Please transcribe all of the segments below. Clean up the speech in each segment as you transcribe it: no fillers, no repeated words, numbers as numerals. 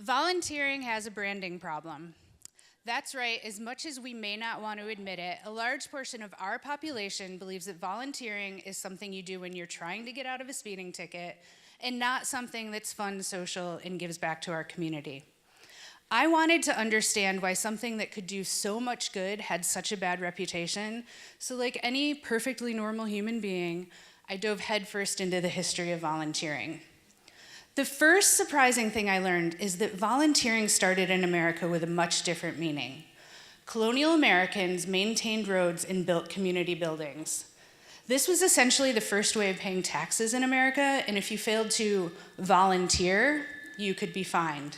Volunteering has a branding problem. That's right, as much as we may not want to admit it, a large portion of our population believes that volunteering is something you do when you're trying to get out of a speeding ticket and not something that's fun, social, and gives back to our community. I wanted to understand why something that could do so much good had such a bad reputation, so like any perfectly normal human being, I dove headfirst into the history of volunteering. The first surprising thing I learned is that volunteering started in America with a much different meaning. Colonial Americans maintained roads and built community buildings. This was essentially the first way of paying taxes in America, and if you failed to volunteer, you could be fined.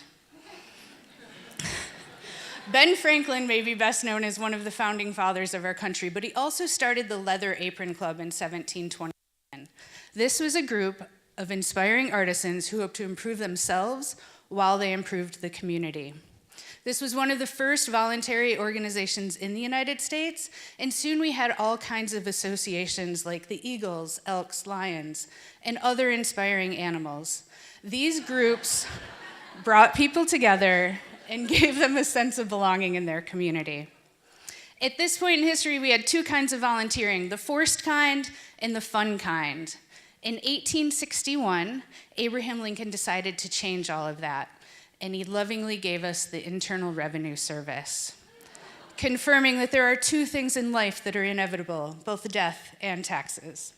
Ben Franklin may be best known as one of the founding fathers of our country, but he also started the Leather Apron Club in 1727. This was a group of inspiring artisans who hoped to improve themselves while they improved the community. This was one of the first voluntary organizations in the United States, and soon we had all kinds of associations like the eagles, elks, lions, and other inspiring animals. These groups brought people together and gave them a sense of belonging in their community. At this point in history, we had two kinds of volunteering, the forced kind and the fun kind. In 1861, Abraham Lincoln decided to change all of that, and he lovingly gave us the Internal Revenue Service, confirming that there are two things in life that are inevitable, both death and taxes.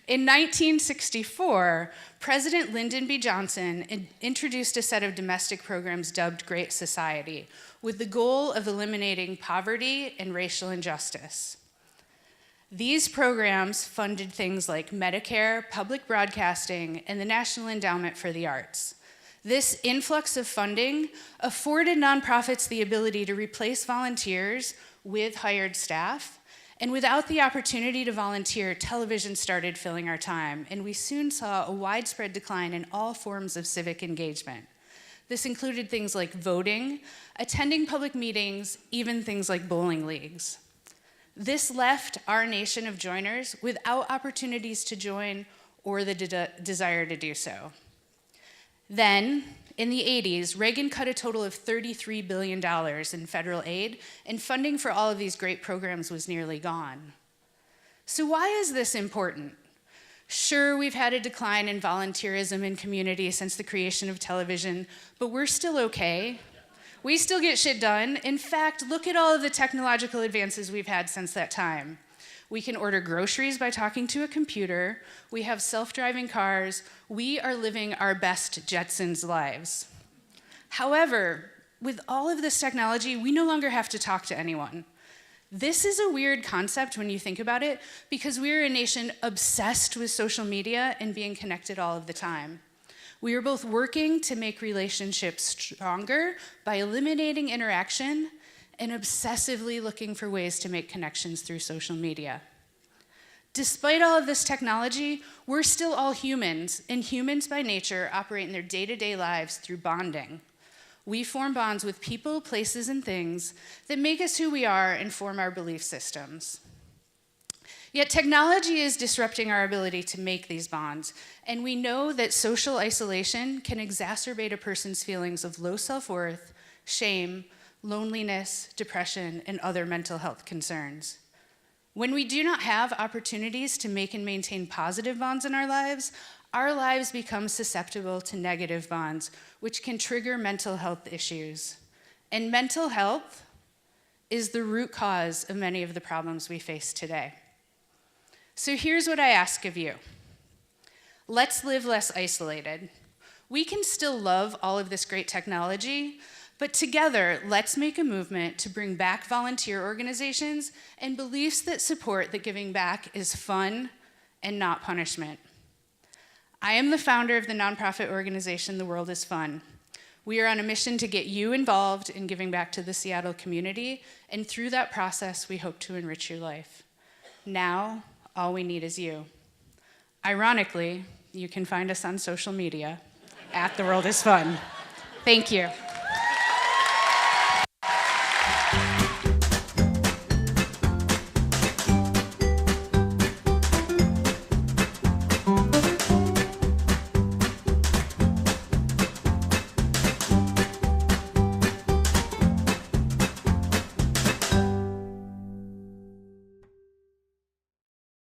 In 1964, President Lyndon B. Johnson introduced a set of domestic programs dubbed Great Society, with the goal of eliminating poverty and racial injustice. These programs funded things like Medicare, public broadcasting, and the National Endowment for the Arts. This influx of funding afforded nonprofits the ability to replace volunteers with hired staff, and without the opportunity to volunteer, television started filling our time, and we soon saw a widespread decline in all forms of civic engagement. This included things like voting, attending public meetings, even things like bowling leagues. This left our nation of joiners without opportunities to join or the desire to do so. Then, in the 80s, Reagan cut a total of $33 billion in federal aid, and funding for all of these great programs was nearly gone. So why is this important? Sure, we've had a decline in volunteerism in communities since the creation of television, but we're still okay. We still get shit done. In fact, look at all of the technological advances we've had since that time. We can order groceries by talking to a computer. We have self-driving cars. We are living our best Jetsons lives. However, with all of this technology, we no longer have to talk to anyone. This is a weird concept when you think about it, because we're a nation obsessed with social media and being connected all of the time. We are both working to make relationships stronger by eliminating interaction and obsessively looking for ways to make connections through social media. Despite all of this technology, we're still all humans, and humans by nature operate in their day-to-day lives through bonding. We form bonds with people, places, and things that make us who we are and form our belief systems. Yet technology is disrupting our ability to make these bonds, and we know that social isolation can exacerbate a person's feelings of low self-worth, shame, loneliness, depression, and other mental health concerns. When we do not have opportunities to make and maintain positive bonds in our lives become susceptible to negative bonds, which can trigger mental health issues. And mental health is the root cause of many of the problems we face today. So here's what I ask of you. Let's live less isolated. We can still love all of this great technology, but together, let's make a movement to bring back volunteer organizations and beliefs that support that giving back is fun and not punishment. I am the founder of the nonprofit organization The World is Fun. We are on a mission to get you involved in giving back to the Seattle community, and through that process, we hope to enrich your life. Now, all we need is you. Ironically, you can find us on social media at The World is Fun. Thank you.